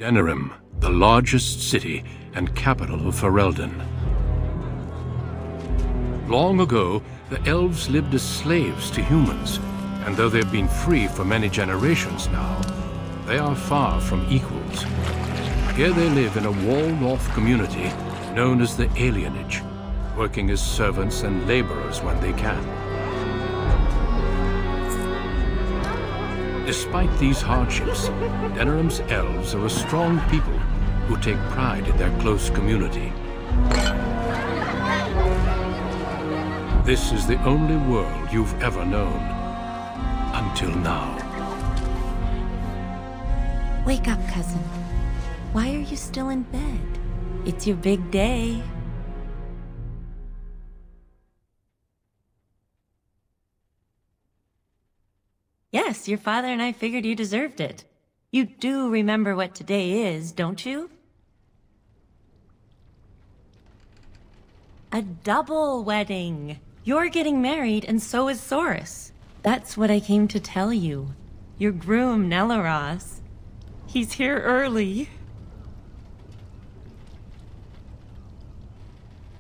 Denerim, the largest city and capital of Ferelden. Long ago, the elves lived as slaves to humans, and though they've been free for many generations now, they are far from equals. Here they live in a walled-off community known as the alienage, working as servants and laborers when they can. Despite these hardships, Denerim's elves are a strong people who take pride in their close community. This is the only world you've ever known. Until now. Wake up, cousin. Why are you still in bed? It's your big day. Yes, your father and I figured you deserved it. You do remember what today is, don't you? A double wedding. You're getting married, and so is Saurus. That's what I came to tell you. Your groom, Nelaros. He's here early.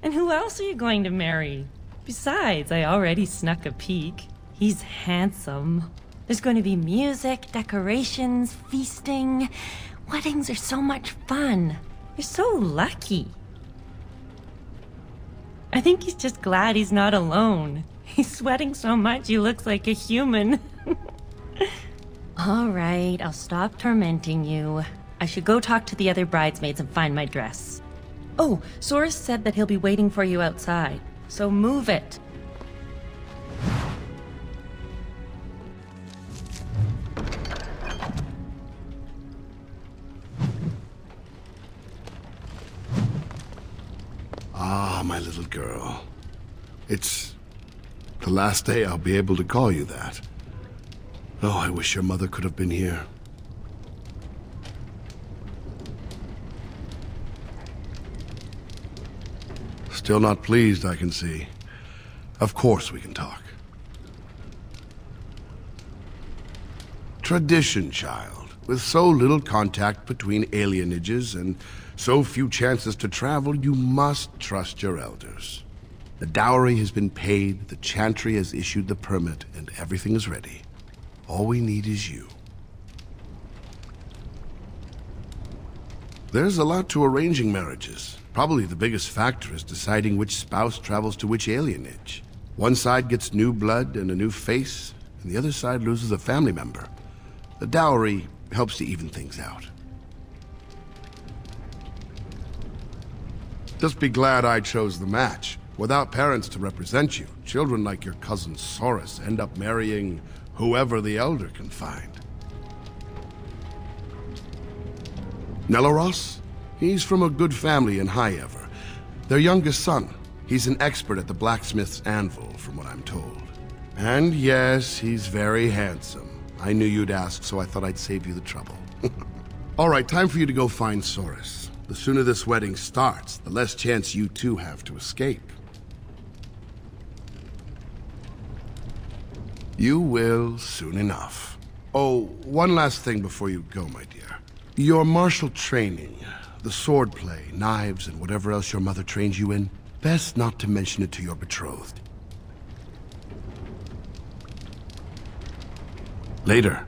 And who else are you going to marry? Besides, I already snuck a peek. He's handsome. There's going to be music, decorations, feasting. Weddings are so much fun. You're so lucky. I think he's just glad he's not alone. He's sweating so much he looks like a human. All right, I'll stop tormenting you. I should go talk to the other bridesmaids and find my dress. Oh, Saurus said that he'll be waiting for you outside, so move it. Ah, my little girl. It's the last day I'll be able to call you that. Oh, I wish your mother could have been here. Still not pleased, I can see. Of course we can talk. Tradition, child. With so little contact between alienages and so few chances to travel, you must trust your elders. The dowry has been paid, the chantry has issued the permit, and everything is ready. All we need is you. There's a lot to arranging marriages. Probably the biggest factor is deciding which spouse travels to which alienage. One side gets new blood and a new face, and the other side loses a family member. The dowry helps to even things out. Just be glad I chose the match. Without parents to represent you, children like your cousin Saurus end up marrying whoever the elder can find. Nelaros? He's from a good family in High Ever. Their youngest son. He's an expert at the blacksmith's anvil, from what I'm told. And yes, he's very handsome. I knew you'd ask, so I thought I'd save you the trouble. All right, time for you to go find Saurus. The sooner this wedding starts, the less chance you two have to escape. You will soon enough. Oh, one last thing before you go, my dear. Your martial training, the swordplay, knives, and whatever else your mother trains you in, best not to mention it to your betrothed. Later.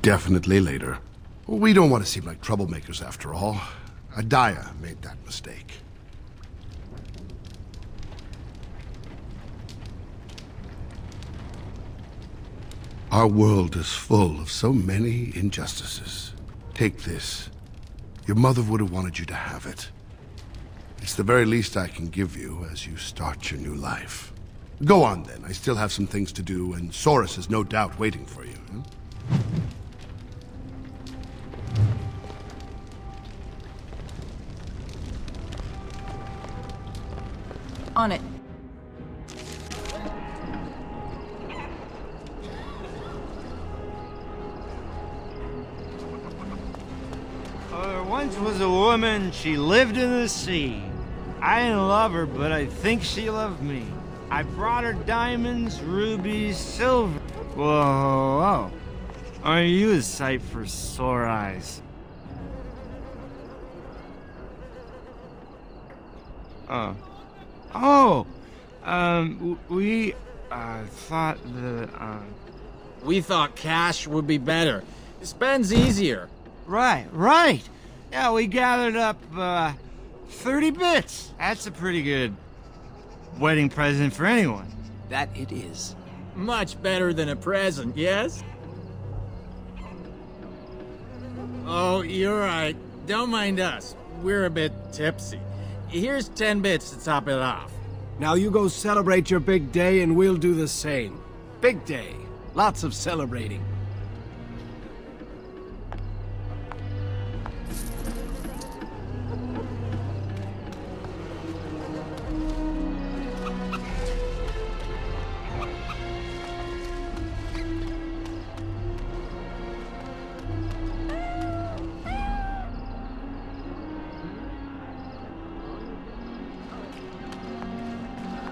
Definitely later. We don't want to seem like troublemakers after all. Adaya made that mistake. Our world is full of so many injustices. Take this. Your mother would have wanted you to have it. It's the very least I can give you as you start your new life. Go on then, I still have some things to do, and Saurus is no doubt waiting for you. On it. There once was a woman, she lived in the sea. I didn't love her, but I think she loved me. I brought her diamonds, rubies, silver. Whoa, whoa. Aren't you a sight for sore eyes? We thought that, We thought cash would be better. Spend's easier. Right. Yeah, we gathered up, 30 bits. That's a pretty good wedding present for anyone. That it is. Much better than a present, yes? Oh, you're right. Don't mind us. We're a bit tipsy. Here's 10 bits to top it off. Now you go celebrate your big day and we'll do the same. Big day. Lots of celebrating.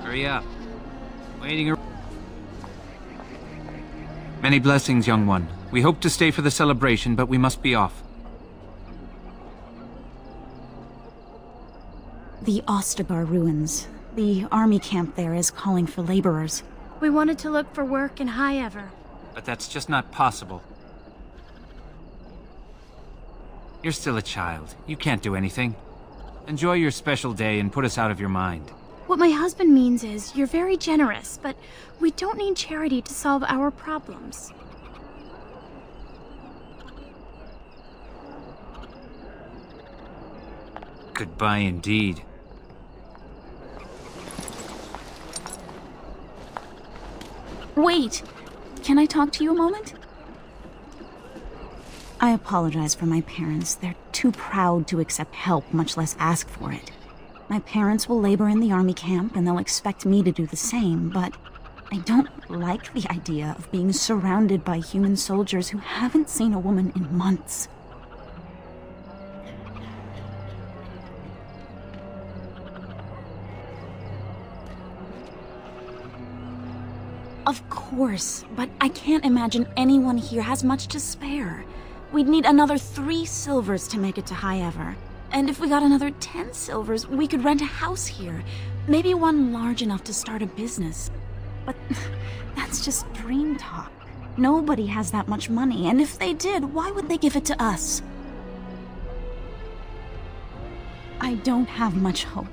Hurry up. Waiting around. Many blessings, young one. We hope to stay for the celebration, but we must be off. The Ostagar ruins. The army camp there is calling for laborers. We wanted to look for work in High Ever. But that's just not possible. You're still a child. You can't do anything. Enjoy your special day and put us out of your mind. What my husband means is, you're very generous, but we don't need charity to solve our problems. Goodbye indeed. Wait! Can I talk to you a moment? I apologize for my parents. They're too proud to accept help, much less ask for it. My parents will labor in the army camp, and they'll expect me to do the same, but I don't like the idea of being surrounded by human soldiers who haven't seen a woman in months. Of course, but I can't imagine anyone here has much to spare. We'd need another 3 silvers to make it to High Ever. And if we got another 10 silvers, we could rent a house here. Maybe one large enough to start a business. But that's just dream talk. Nobody has that much money, and if they did, why would they give it to us? I don't have much hope.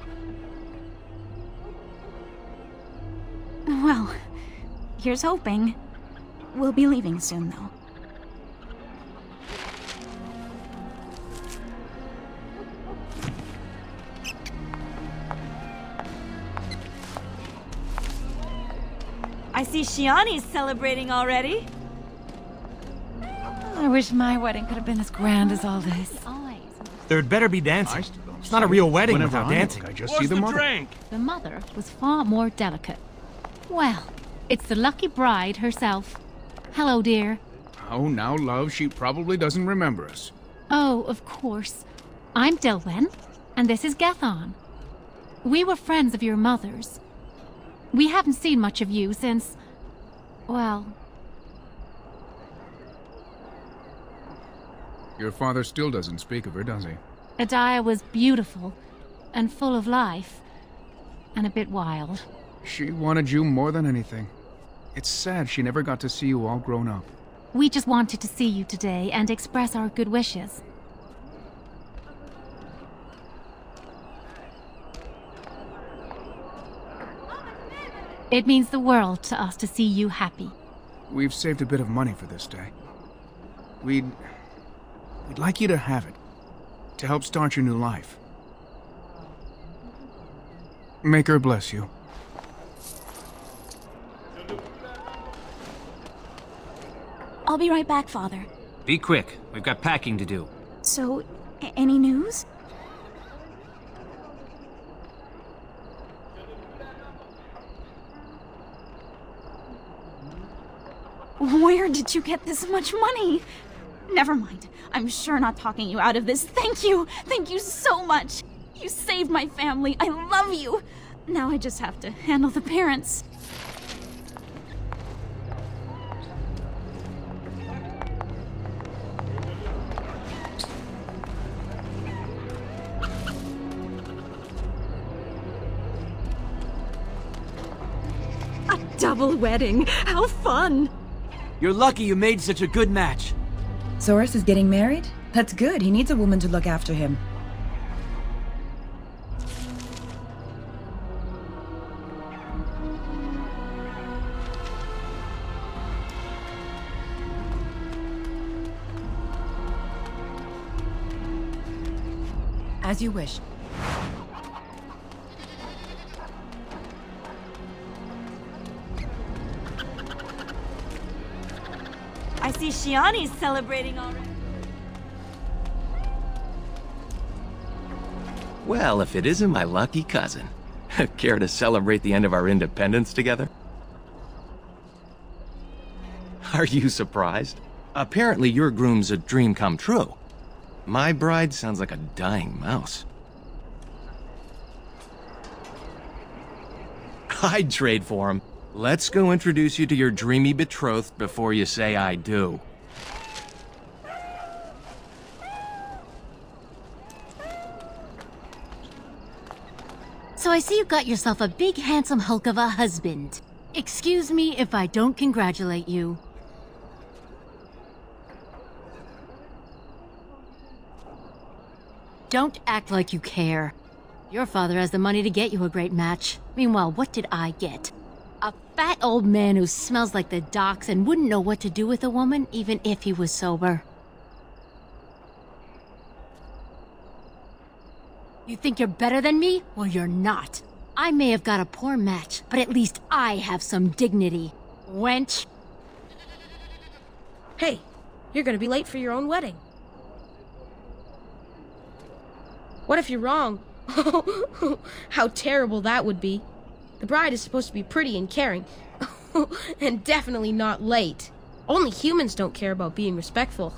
Well, here's hoping. We'll be leaving soon, though. I see Shiani's celebrating already. I wish my wedding could have been as grand as all this. There'd better be dancing. It's not a real wedding without dancing. I just see the mother. The mother was far more delicate. Well, it's the lucky bride herself. Hello, dear. Oh, now, love, she probably doesn't remember us. Oh, of course. I'm Dilwen, and this is Gathon. We were friends of your mother's. We haven't seen much of you since... well... Your father still doesn't speak of her, does he? Adiah was beautiful, and full of life, and a bit wild. She wanted you more than anything. It's sad she never got to see you all grown up. We just wanted to see you today and express our good wishes. It means the world to us to see you happy. We've saved a bit of money for this day. We'd like you to have it, to help start your new life. Make her bless you. I'll be right back, Father. Be quick. We've got packing to do. So, any news? Where did you get this much money? Never mind. I'm sure not talking you out of this. Thank you! Thank you so much! You saved my family. I love you! Now I just have to handle the parents. double wedding. How fun! You're lucky you made such a good match. Soros is getting married? That's good. He needs a woman to look after him. As you wish. I see Shiani's celebrating already. Well, if it isn't my lucky cousin. Care to celebrate the end of our independence together? Are you surprised? Apparently your groom's a dream come true. My bride sounds like a dying mouse. I'd trade for him. Let's go introduce you to your dreamy betrothed before you say I do. So I see you got yourself a big handsome hulk of a husband. Excuse me if I don't congratulate you. Don't act like you care. Your father has the money to get you a great match. Meanwhile, what did I get? A fat old man who smells like the docks and wouldn't know what to do with a woman, even if he was sober. You think you're better than me? Well, you're not. I may have got a poor match, but at least I have some dignity. Wench. Hey, you're gonna be late for your own wedding. What if you're wrong? How terrible that would be. The bride is supposed to be pretty and caring. And definitely not late. Only humans don't care about being respectful.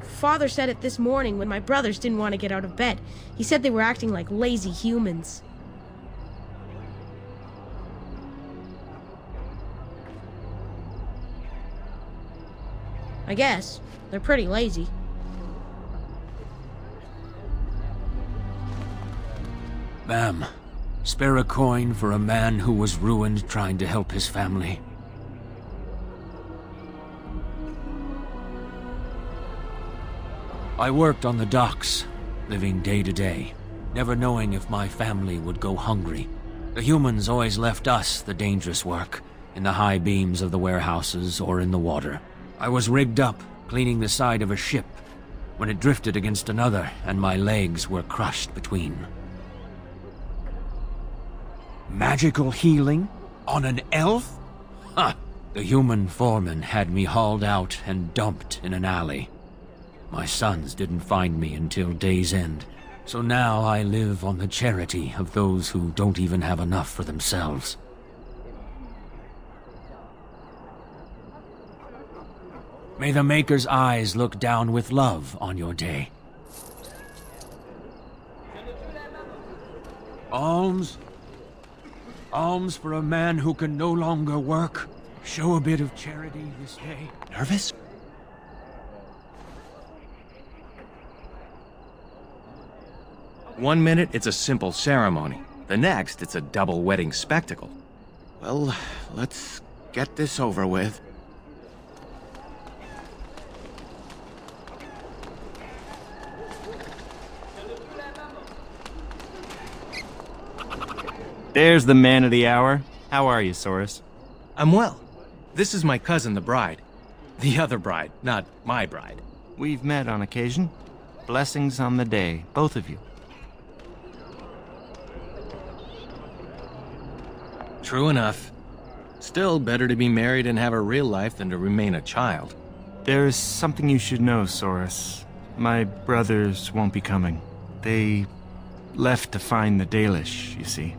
Father said it this morning when my brothers didn't want to get out of bed. He said they were acting like lazy humans. I guess. They're pretty lazy. Ma'am, spare a coin for a man who was ruined trying to help his family. I worked on the docks, living day to day, never knowing if my family would go hungry. The humans always left us the dangerous work, in the high beams of the warehouses or in the water. I was rigged up, cleaning the side of a ship, when it drifted against another and my legs were crushed between. Magical healing? On an elf? Ha! The human foreman had me hauled out and dumped in an alley. My sons didn't find me until day's end, so now I live on the charity of those who don't even have enough for themselves. May the Maker's eyes look down with love on your day. Alms? Alms for a man who can no longer work. Show a bit of charity this day. Nervous? One minute, it's a simple ceremony. The next, it's a double wedding spectacle. Well, let's get this over with. There's the man of the hour. How are you, Soros? I'm well. This is my cousin, the bride. The other bride, not my bride. We've met on occasion. Blessings on the day, both of you. True enough. Still better to be married and have a real life than to remain a child. There's something you should know, Soros. My brothers won't be coming. They left to find the Dalish, you see.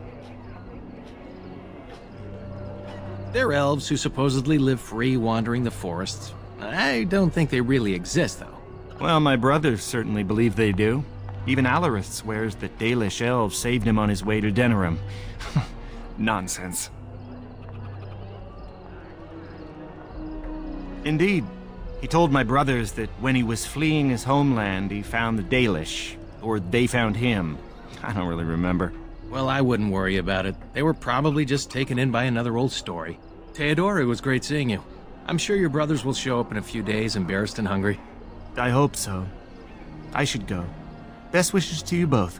They're elves who supposedly live free wandering the forests. I don't think they really exist, though. Well, my brothers certainly believe they do. Even Alarith swears that Dalish elves saved him on his way to Denerim. Nonsense. Indeed. He told my brothers that when he was fleeing his homeland, he found the Dalish. Or they found him. I don't really remember. Well, I wouldn't worry about it. They were probably just taken in by another old story. Theodore, it was great seeing you. I'm sure your brothers will show up in a few days, embarrassed and hungry. I hope so. I should go. Best wishes to you both.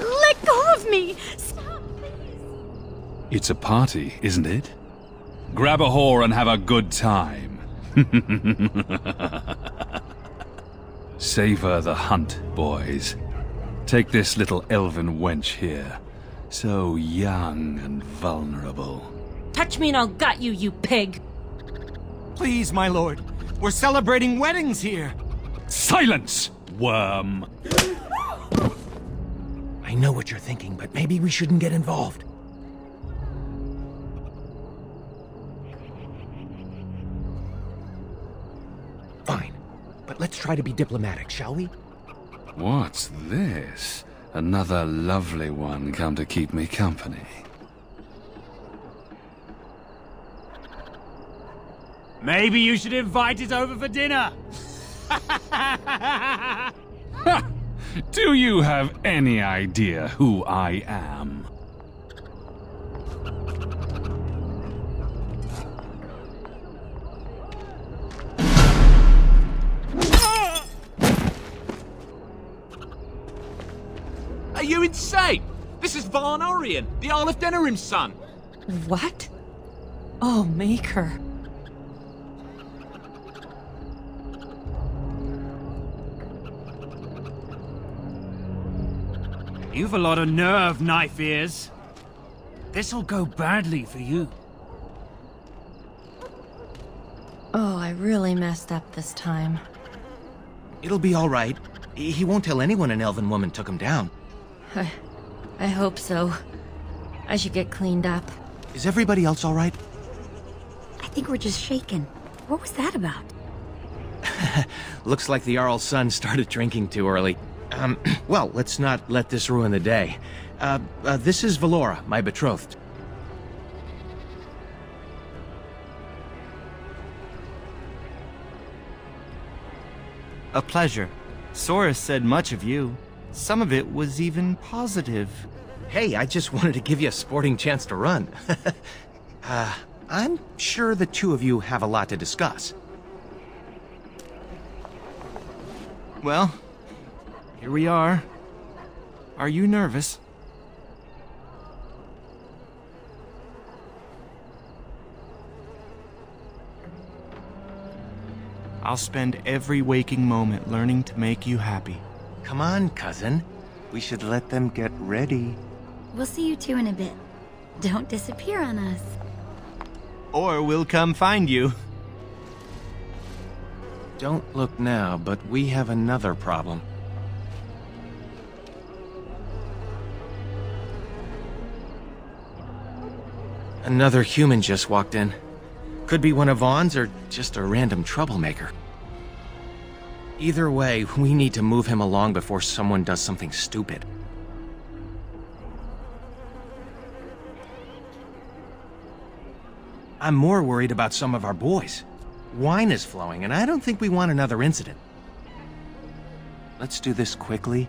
Let go of me! Stop, please! It's a party, isn't it? Grab a whore and have a good time. Savor the hunt, boys. Take this little elven wench here. So young and vulnerable. Touch me and I'll gut you, you pig! Please, my lord. We're celebrating weddings here. Silence, worm! I know what you're thinking, but maybe we shouldn't get involved. Fine, but let's try to be diplomatic, shall we? What's this? Another lovely one come to keep me company. Maybe you should invite us over for dinner. Do you have any idea who I am? Are you insane? This is Varn Orion, the Earl of Denerim's son. What? Oh, Maker. You've a lot of nerve, knife ears. This'll go badly for you. Oh, I really messed up this time. It'll be all right. He won't tell anyone an elven woman took him down. I hope so. I should get cleaned up. Is everybody else all right? I think we're just shaken. What was that about? Looks like the Jarl's son started drinking too early. Well, let's not let this ruin the day. This is Valora, my betrothed. A pleasure. Sora said much of you. Some of it was even positive. Hey, I just wanted to give you a sporting chance to run. I'm sure the two of you have a lot to discuss. Well, here we are. Are you nervous? I'll spend every waking moment learning to make you happy. Come on, cousin. We should let them get ready. We'll see you two in a bit. Don't disappear on us. Or we'll come find you. Don't look now, but we have another problem. Another human just walked in. Could be one of Vaughn's or just a random troublemaker. Either way, we need to move him along before someone does something stupid. I'm more worried about some of our boys. Wine is flowing, and I don't think we want another incident. Let's do this quickly.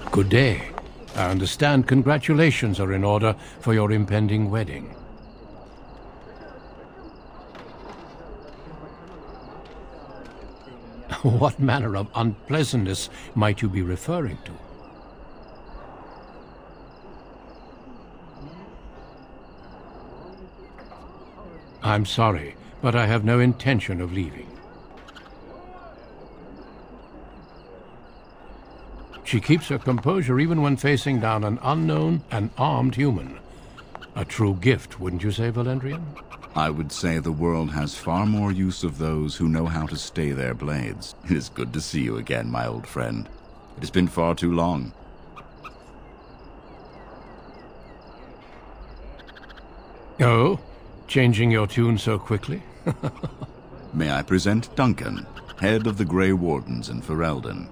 Good day. I understand congratulations are in order for your impending wedding. What manner of unpleasantness might you be referring to? I'm sorry, but I have no intention of leaving. She keeps her composure even when facing down an unknown and armed human. A true gift, wouldn't you say, Valendrian? I would say the world has far more use of those who know how to stay their blades. It is good to see you again, my old friend. It has been far too long. Oh? Changing your tune so quickly? May I present Duncan, head of the Grey Wardens in Ferelden.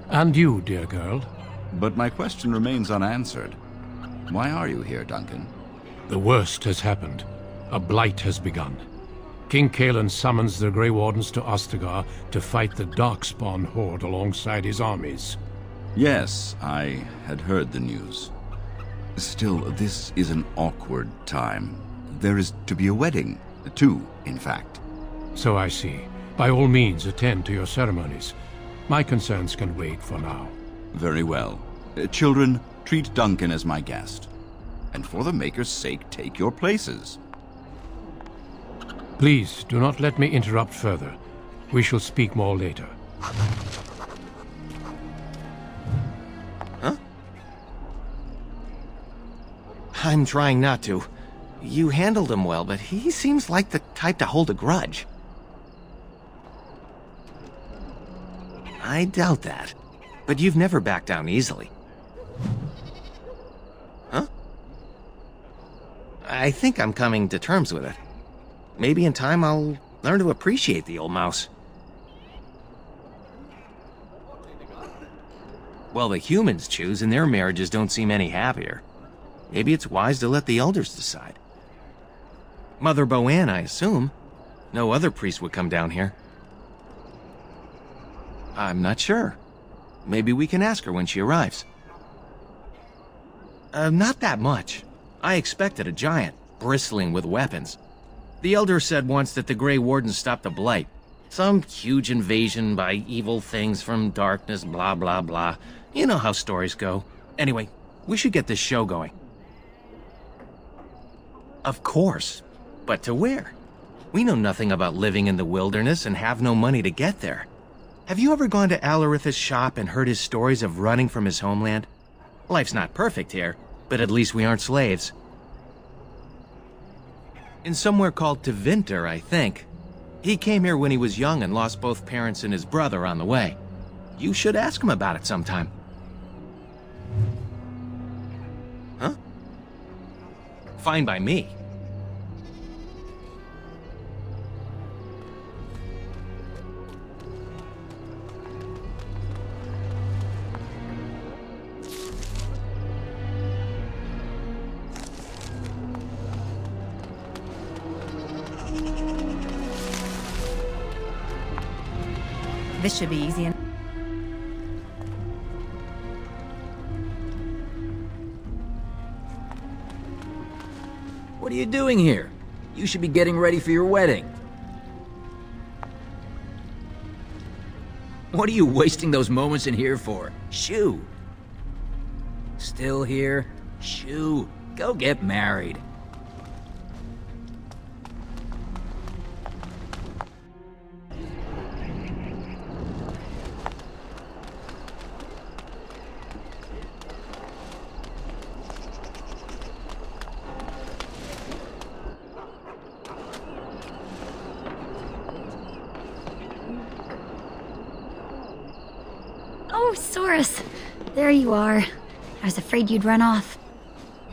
And you, dear girl? But my question remains unanswered. Why are you here, Duncan? The worst has happened. A blight has begun. King Cailan summons the Grey Wardens to Ostagar to fight the Darkspawn horde alongside his armies. Yes, I had heard the news. Still, this is an awkward time. There is to be a wedding. Two, in fact. So I see. By all means, attend to your ceremonies. My concerns can wait for now. Very well. Children, treat Duncan as my guest. And for the Maker's sake, take your places. Please, do not let me interrupt further. We shall speak more later. Huh? I'm trying not to. You handled him well, but he seems like the type to hold a grudge. I doubt that. But you've never backed down easily. Huh? I think I'm coming to terms with it. Maybe in time I'll learn to appreciate the old mouse. Well, the humans choose and their marriages don't seem any happier. Maybe it's wise to let the elders decide. Mother Boann, I assume. No other priest would come down here. I'm not sure. Maybe we can ask her when she arrives. Not that much. I expected a giant, bristling with weapons. The Elder said once that the Grey Wardens stopped a blight. Some huge invasion by evil things from darkness, blah blah blah. You know how stories go. Anyway, we should get this show going. Of course. But to where? We know nothing about living in the wilderness and have no money to get there. Have you ever gone to Alarith's shop and heard his stories of running from his homeland? Life's not perfect here, but at least we aren't slaves. In somewhere called Tevinter, I think. He came here when he was young and lost both parents and his brother on the way. You should ask him about it sometime. Huh? Fine by me. This should be easy. What are you doing here? You should be getting ready for your wedding. What are you wasting those moments in here for? Shoo! Still here? Shoo! Go get married. Oh, Saurus. There you are. I was afraid you'd run off.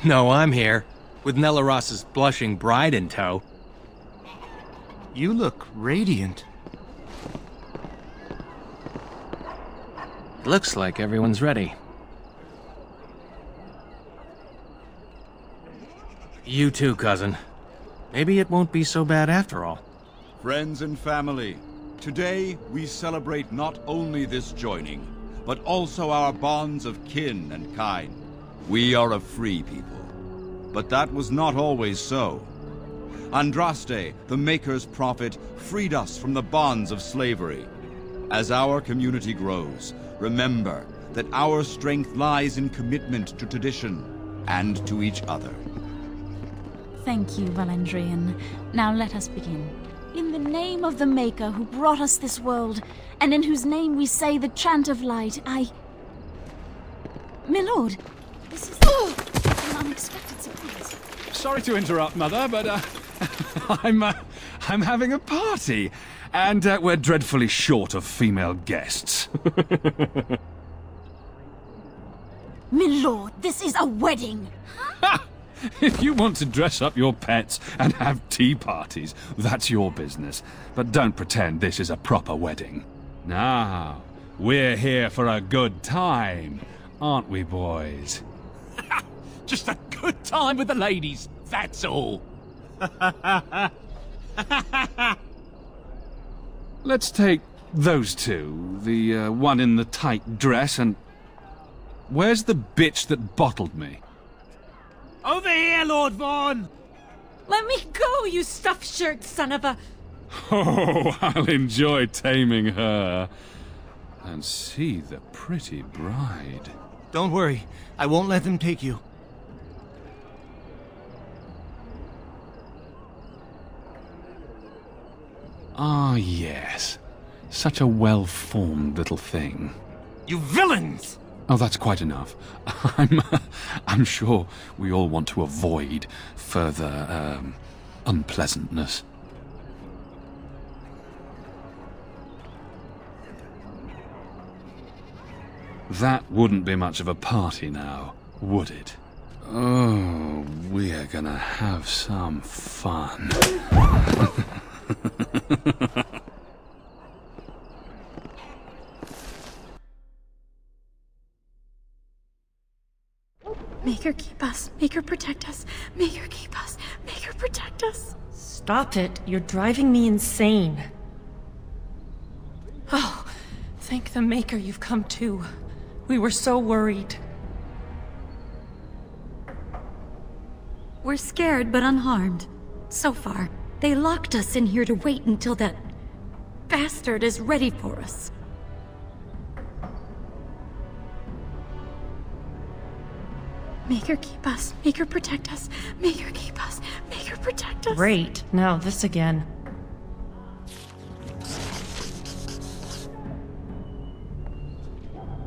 No, I'm here, with Nellaros's blushing bride in tow. You look radiant. Looks like everyone's ready. You too, cousin. Maybe it won't be so bad after all. Friends and family, today we celebrate not only this joining, but also our bonds of kin and kind. We are a free people. But that was not always so. Andraste, the Maker's prophet, freed us from the bonds of slavery. As our community grows, remember that our strength lies in commitment to tradition and to each other. Thank you, Valandrian. Now let us begin. In the name of the Maker who brought us this world, and in whose name we say the chant of light, Milord, this is an unexpected surprise. Sorry to interrupt, Mother, but I'm having a party, and we're dreadfully short of female guests. My lord, this is a wedding! If you want to dress up your pets and have tea parties, that's your business. But don't pretend this is a proper wedding. Now, we're here for a good time, aren't we, boys? Just a good time with the ladies, that's all. Let's take those two, the one in the tight dress and... Where's the bitch that bottled me? Over here, Lord Vaughn! Let me go, you stuffed shirt son of a... Oh, I'll enjoy taming her. And see the pretty bride. Don't worry, I won't let them take you. Ah, yes. Such a well-formed little thing. You villains! Oh, that's quite enough. I'm sure we all want to avoid further, unpleasantness. That wouldn't be much of a party now, would it? Oh, we're gonna have some fun. Make her keep us. Make her protect us. Make her keep us. Make her protect us. Stop it. You're driving me insane. Oh, thank the Maker you've come to. We were so worried. We're scared but unharmed. So far, they locked us in here to wait until that bastard is ready for us. Make her keep us. Make her protect us. Make her keep us. Make her protect us. Great. Now this again.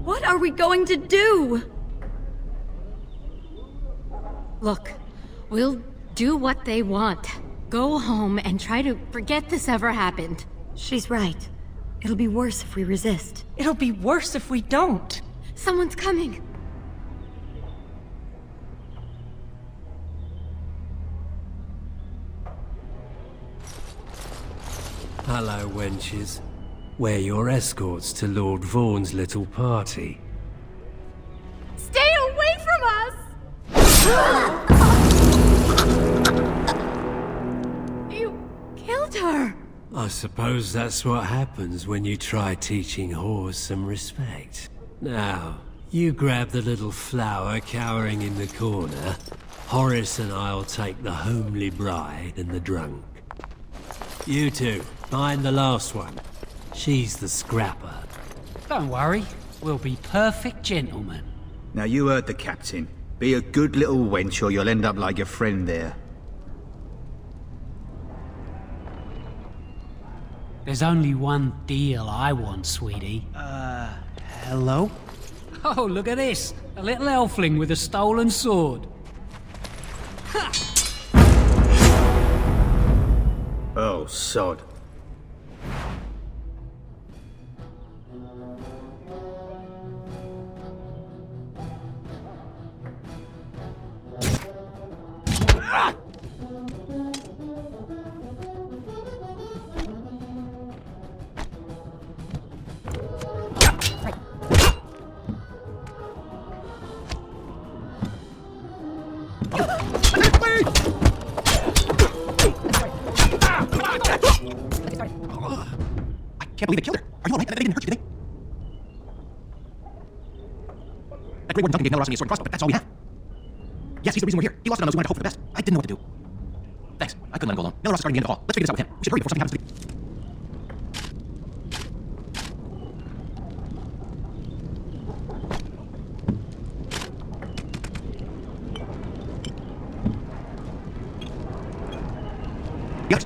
What are we going to do? Look, we'll do what they want. Go home and try to forget this ever happened. She's right. It'll be worse if we resist. It'll be worse if we don't. Someone's coming. Hello, wenches. We're your escorts to Lord Vaughn's little party. Stay away from us! You killed her! I suppose that's what happens when you try teaching whores some respect. Now, you grab the little flower cowering in the corner. Horace and I'll take the homely bride and the drunk. You two, find the last one. She's the scrapper. Don't worry, we'll be perfect gentlemen. Now you heard the captain. Be a good little wench or you'll end up like your friend there. There's only one deal I want, sweetie. Hello? Oh, look at this. A little elfling with a stolen sword. Oh, sod. Can't believe they killed her. Are you alright? They didn't hurt you, did they? That Grey Warden Duncan gave Melross a sword and crossbow, but that's all we have. Yes, he's the reason we're here. He lost it on those who wanted to hope for the best. I didn't know what to do. Thanks. I couldn't let him go alone. Melross is guarding the end of the hall. Let's figure this out with him. We should hurry before something happens to the... Yes.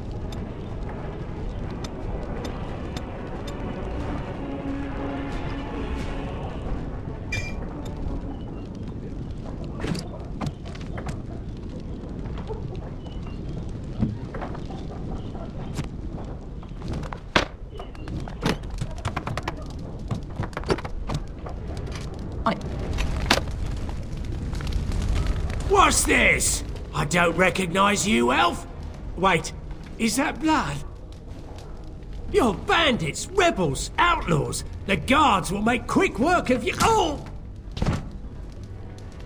What's this? I don't recognize you, elf. Wait, is that blood? You're bandits, rebels, outlaws. The guards will make quick work of you. Oh!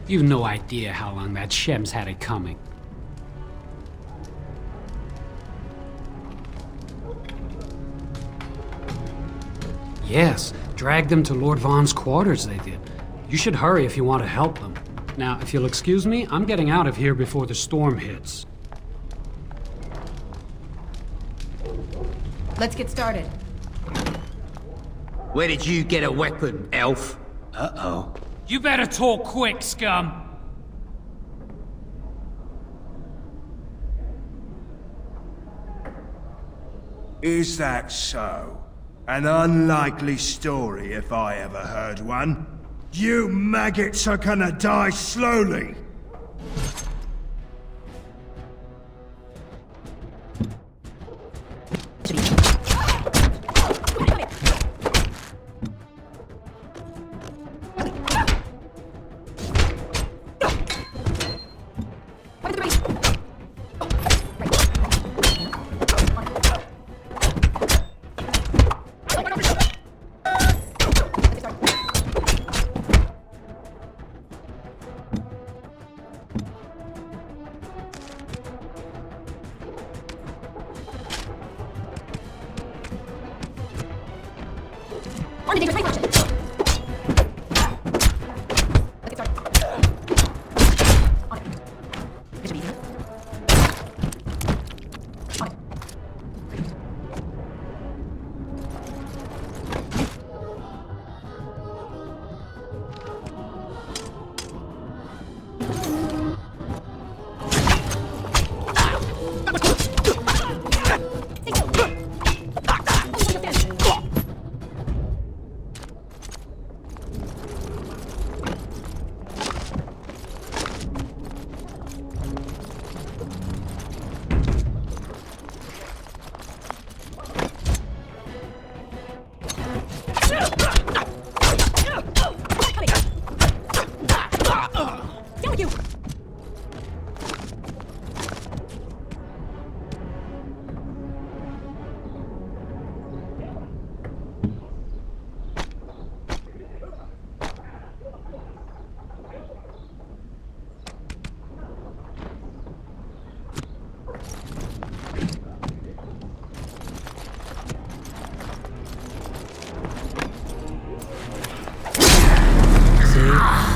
You've no idea how long that Shem's had it coming. Yes, drag them to Lord Vaughn's quarters, they did. You should hurry if you want to help them. Now, if you'll excuse me, I'm getting out of here before the storm hits. Let's get started. Where did you get a weapon, elf? Uh-oh. You better talk quick, scum! Is that so? An unlikely story if I ever heard one. You maggots are gonna die slowly!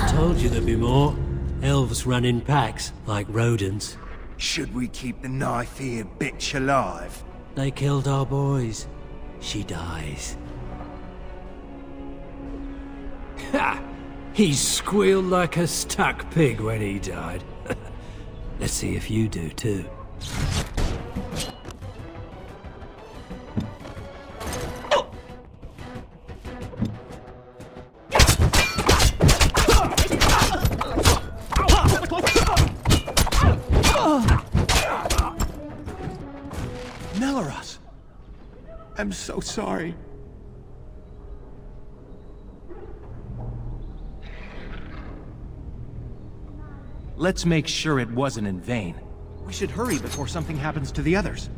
Told you there'd be more. Elves run in packs, like rodents. Should we keep the knife-eared bitch alive? They killed our boys. She dies. Ha! He squealed like a stuck pig when he died. Let's see if you do too. I'm so sorry. Let's make sure it wasn't in vain. We should hurry before something happens to the others.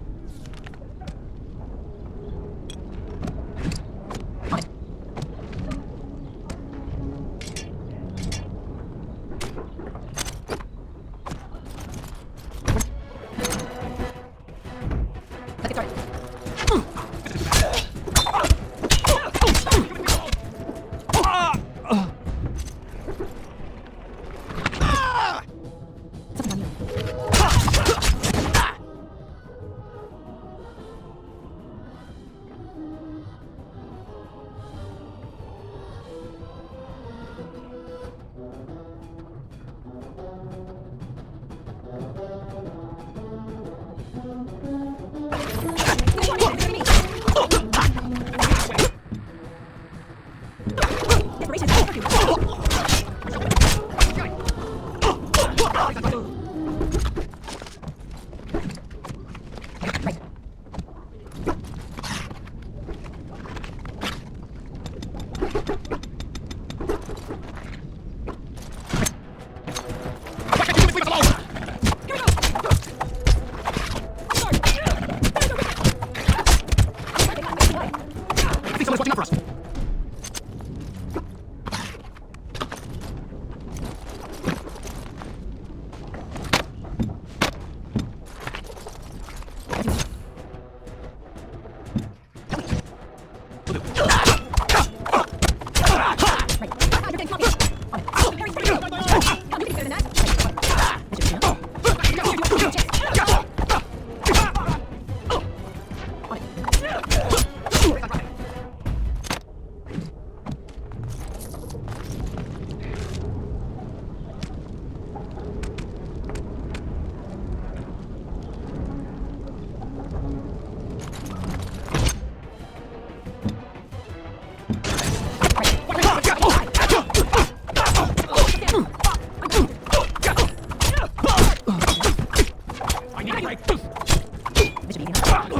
This should be easy enough.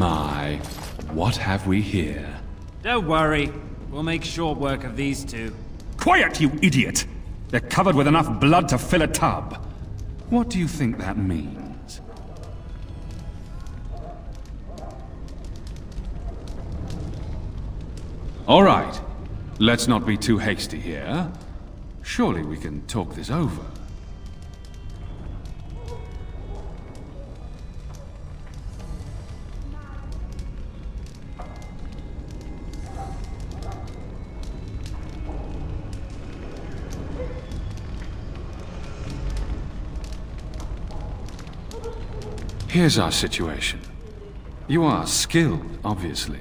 My, what have we here? Don't worry, we'll make short work of these two. Quiet, you idiot! They're covered with enough blood to fill a tub. What do you think that means? All right, let's not be too hasty here. Surely we can talk this over. Here's our situation. You are skilled, obviously.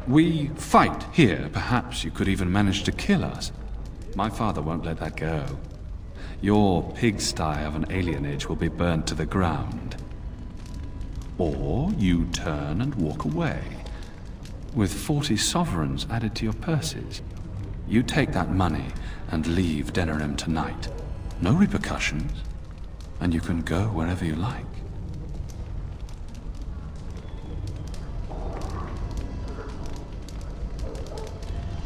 We fight here. Perhaps you could even manage to kill us. My father won't let that go. Your pigsty of an alienage will be burnt to the ground. Or you turn and walk away, with 40 sovereigns added to your purses. You take that money and leave Denerim tonight. No repercussions, and you can go wherever you like.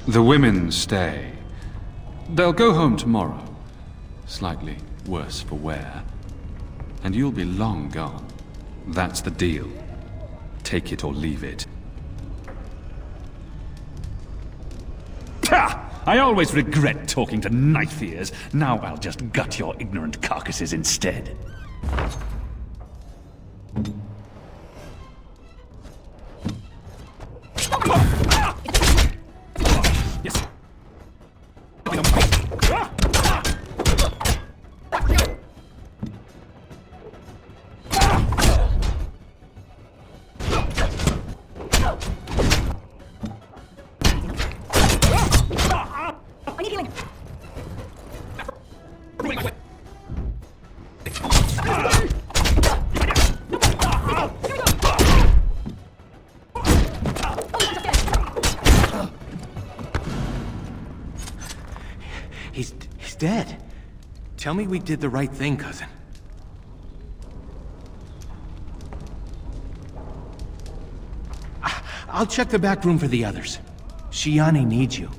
The women stay. They'll go home tomorrow, slightly worse for wear, and you'll be long gone. That's the deal. Take it or leave it. Ha! I always regret talking to knife ears. Now I'll just gut your ignorant carcasses instead. He's dead. Tell me we did the right thing, cousin. I'll check the back room for the others. Shiani needs you.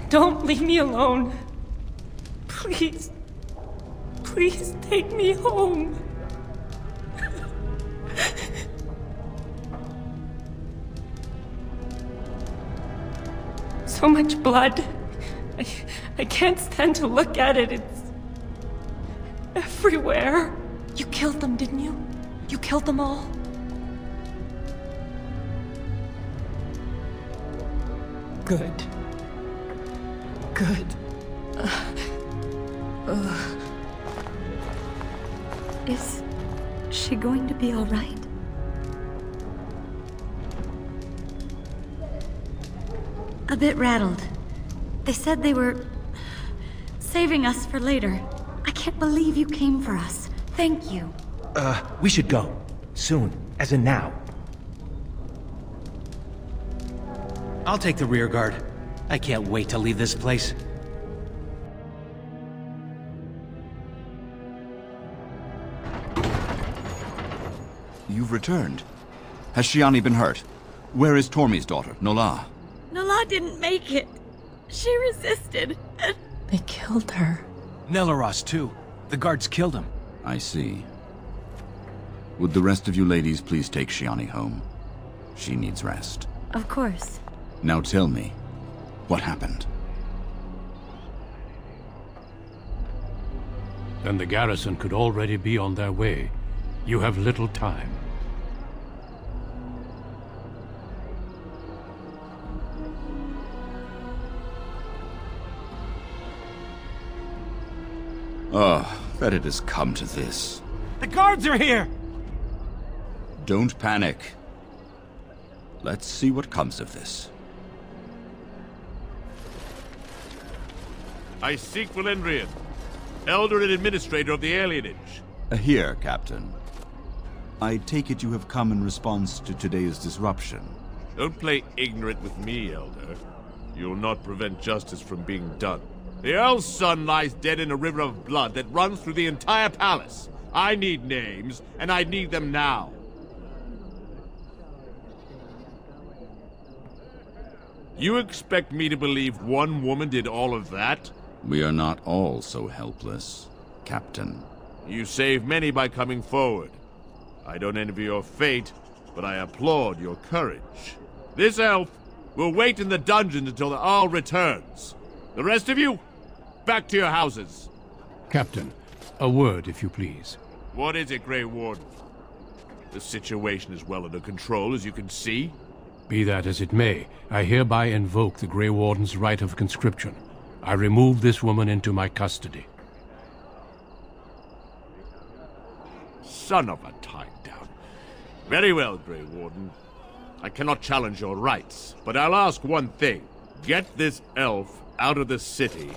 Don't leave me alone. Please. Please take me home. So much blood. I can't stand to look at it. It's everywhere. You killed them, didn't you? You killed them all? Good. Good. Is she going to be all right? A bit rattled. They said they were saving us for later. I can't believe you came for us. Thank you. We should go. Soon. As in now. I'll take the rear guard. I can't wait to leave this place. You've returned. Has Shiani been hurt? Where is Tormi's daughter, Nola? Nola didn't make it. She resisted. They killed her. Nelaros, too. The guards killed him. I see. Would the rest of you ladies please take Shiani home? She needs rest. Of course. Now tell me, what happened? Then the garrison could already be on their way. You have little time. Oh, that it has come to this. The guards are here! Don't panic. Let's see what comes of this. I seek Valendrian, elder and administrator of the alienage. Here, Captain. I take it you have come in response to today's disruption. Don't play ignorant with me, elder. You'll not prevent justice from being done. The Earl's son lies dead in a river of blood that runs through the entire palace. I need names, and I need them now. You expect me to believe one woman did all of that? We are not all so helpless, Captain. You saved many by coming forward. I don't envy your fate, but I applaud your courage. This elf will wait in the dungeon until the Earl returns. The rest of you, back to your houses. Captain, a word, if you please. What is it, Grey Warden? The situation is well under control, as you can see. Be that as it may, I hereby invoke the Grey Warden's right of conscription. I remove this woman into my custody. Son of a tie-down. Very well, Grey Warden. I cannot challenge your rights, but I'll ask one thing. Get this elf out of the city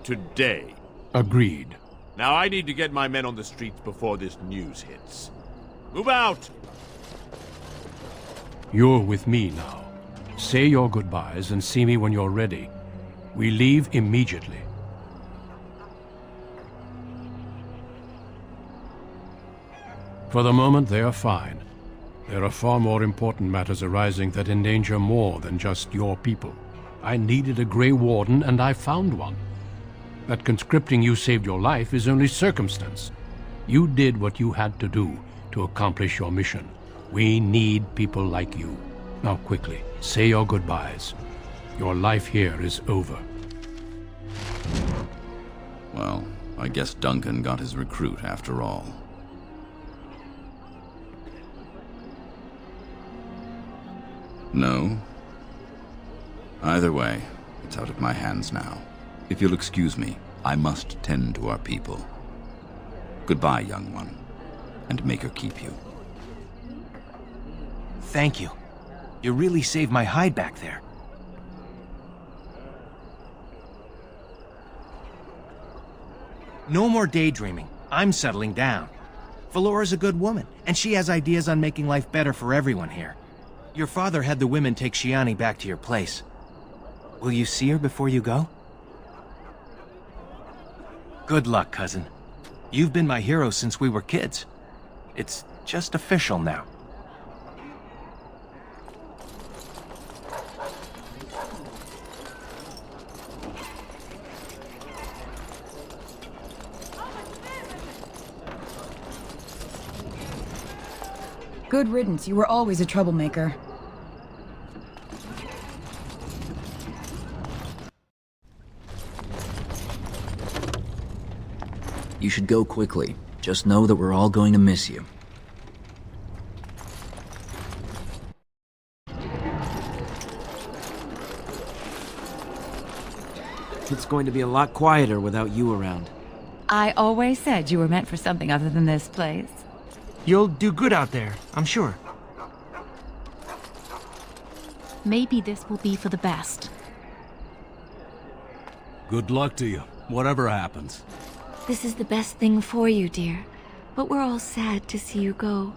today. Agreed. Now I need to get my men on the streets before this news hits. Move out! You're with me now. Say your goodbyes and see me when you're ready. We leave immediately. For the moment, they are fine. There are far more important matters arising that endanger more than just your people. I needed a Grey Warden, and I found one. That conscripting you saved your life is only circumstance. You did what you had to do to accomplish your mission. We need people like you. Now quickly, say your goodbyes. Your life here is over. Well, I guess Duncan got his recruit after all. No? Either way, it's out of my hands now. If you'll excuse me, I must tend to our people. Goodbye, young one, and make her keep you. Thank you. You really saved my hide back there. No more daydreaming. I'm settling down. Valora's a good woman, and she has ideas on making life better for everyone here. Your father had the women take Shiani back to your place. Will you see her before you go? Good luck, cousin. You've been my hero since we were kids. It's just official now. Good riddance. You were always a troublemaker. You should go quickly. Just know that we're all going to miss you. It's going to be a lot quieter without you around. I always said you were meant for something other than this place. You'll do good out there, I'm sure. Maybe this will be for the best. Good luck to you, whatever happens. This is the best thing for you, dear. But we're all sad to see you go.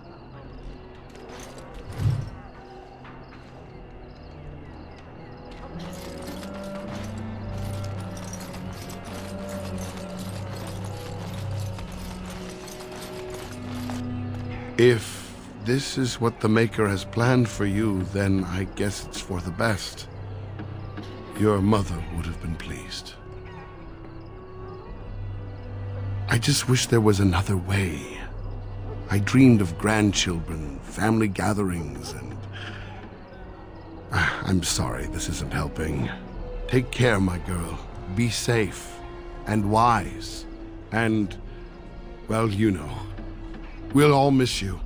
If this is what the Maker has planned for you, then I guess it's for the best. Your mother would have been pleased. I just wish there was another way. I dreamed of grandchildren, family gatherings, and... I'm sorry, this isn't helping. Take care, my girl. Be safe and wise. And, well, you know. We'll all miss you.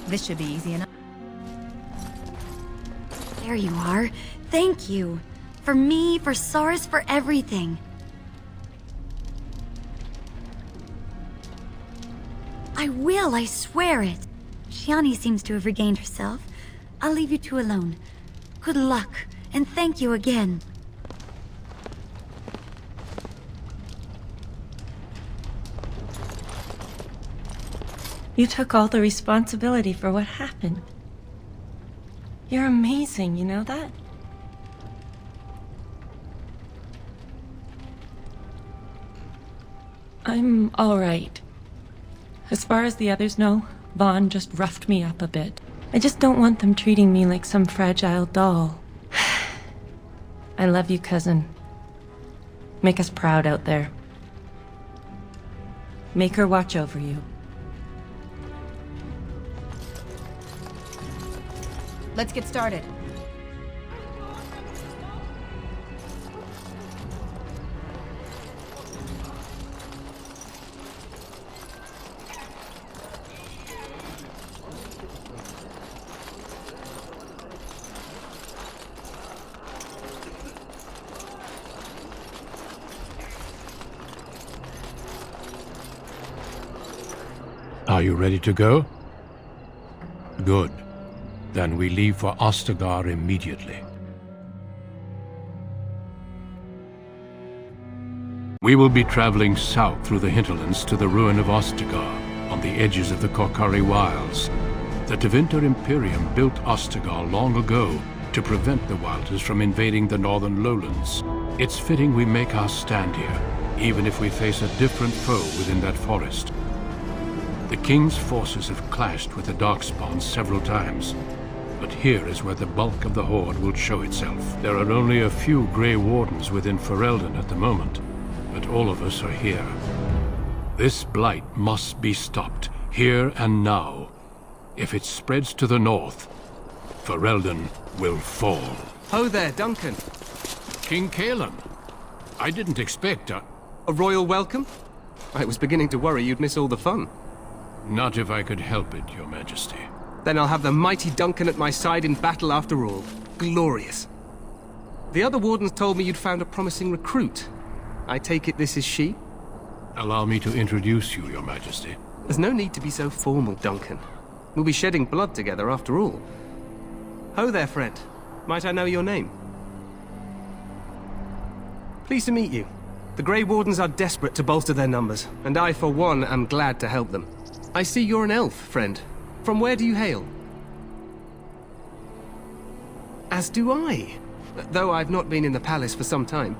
This should be easy enough. There you are. Thank you. For me, for Saris, for everything. I will, I swear it. Shiani seems to have regained herself. I'll leave you two alone. Good luck, and thank you again. You took all the responsibility for what happened. You're amazing, you know that? I'm all right. As far as the others know, Vaughn just roughed me up a bit. I just don't want them treating me like some fragile doll. I love you, cousin. Make us proud out there. Make her watch over you. Let's get started. Are you ready to go? Good. Then we leave for Ostagar immediately. We will be traveling south through the hinterlands to the ruin of Ostagar, on the edges of the Korkari Wilds. The Tevinter Imperium built Ostagar long ago to prevent the Wilders from invading the northern lowlands. It's fitting we make our stand here, even if we face a different foe within that forest. The King's forces have clashed with the Darkspawn several times, but here is where the bulk of the Horde will show itself. There are only a few Grey Wardens within Ferelden at the moment, but all of us are here. This blight must be stopped, here and now. If it spreads to the north, Ferelden will fall. Ho there, Duncan. King Kalen. I didn't expect a royal welcome? I was beginning to worry you'd miss all the fun. Not if I could help it, Your Majesty. Then I'll have the mighty Duncan at my side in battle after all. Glorious. The other wardens told me you'd found a promising recruit. I take it this is she? Allow me to introduce you, Your Majesty. There's no need to be so formal, Duncan. We'll be shedding blood together after all. Ho there, friend. Might I know your name? Pleased to meet you. The Grey Wardens are desperate to bolster their numbers, and I, for one, am glad to help them. I see you're an elf, friend. From where do you hail? As do I. Though I've not been in the palace for some time.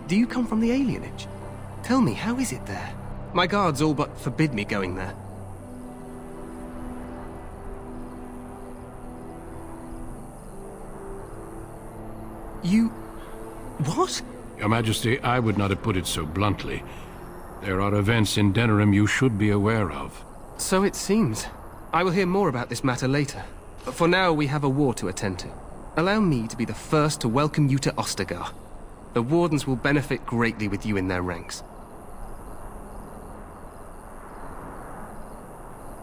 Do you come from the alienage? Tell me, how is it there? My guards all but forbid me going there. You... what? Your Majesty, I would not have put it so bluntly. There are events in Denerim you should be aware of. So it seems. I will hear more about this matter later. But for now, we have a war to attend to. Allow me to be the first to welcome you to Ostagar. The Wardens will benefit greatly with you in their ranks.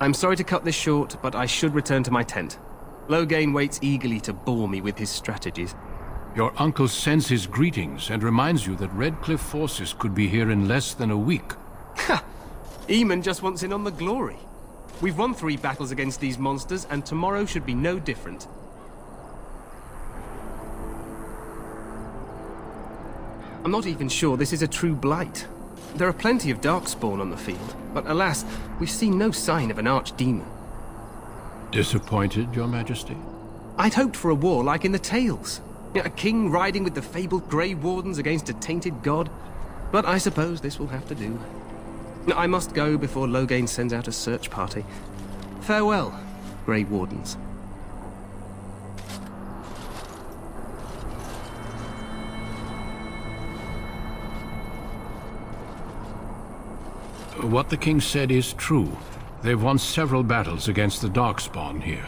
I'm sorry to cut this short, but I should return to my tent. Loghain waits eagerly to bore me with his strategies. Your uncle sends his greetings and reminds you that Redcliffe forces could be here in less than a week. Ha! Eamon just wants in on the glory. We've won 3 battles against these monsters, and tomorrow should be no different. I'm not even sure this is a true blight. There are plenty of darkspawn on the field, but alas, we've seen no sign of an archdemon. Disappointed, Your Majesty? I'd hoped for a war like in the tales. A king riding with the fabled Grey Wardens against a tainted god. But I suppose this will have to do. I must go before Loghain sends out a search party. Farewell, Grey Wardens. What the king said is true. They've won several battles against the Darkspawn here.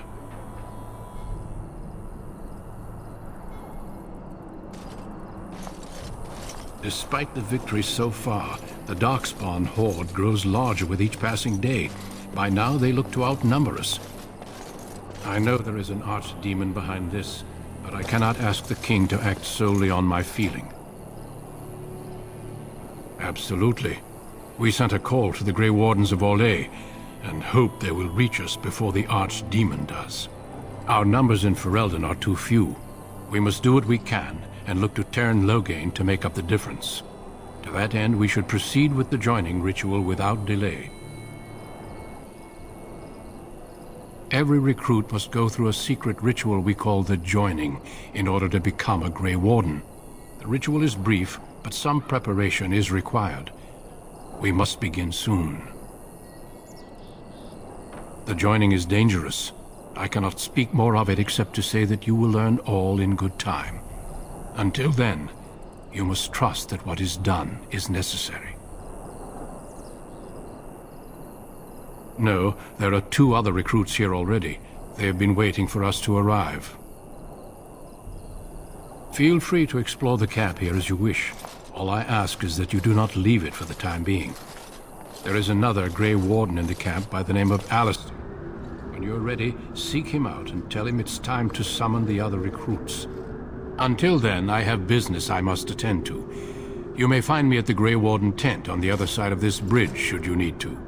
Despite the victories so far, the Darkspawn horde grows larger with each passing day. By now, they look to outnumber us. I know there is an archdemon behind this, but I cannot ask the king to act solely on my feeling. Absolutely. We sent a call to the Grey Wardens of Orlais, and hope they will reach us before the archdemon does. Our numbers in Ferelden are too few. We must do what we can, and look to Teyrn Loghain to make up the difference. To that end, we should proceed with the joining ritual without delay. Every recruit must go through a secret ritual we call the joining in order to become a Grey Warden. The ritual is brief, but some preparation is required. We must begin soon. The joining is dangerous. I cannot speak more of it except to say that you will learn all in good time. Until then, you must trust that what is done is necessary. No, there are 2 other recruits here already. They have been waiting for us to arrive. Feel free to explore the camp here as you wish. All I ask is that you do not leave it for the time being. There is another Grey Warden in the camp by the name of Alistair. When you're ready, seek him out and tell him it's time to summon the other recruits. Until then, I have business I must attend to. You may find me at the Grey Warden tent on the other side of this bridge, should you need to.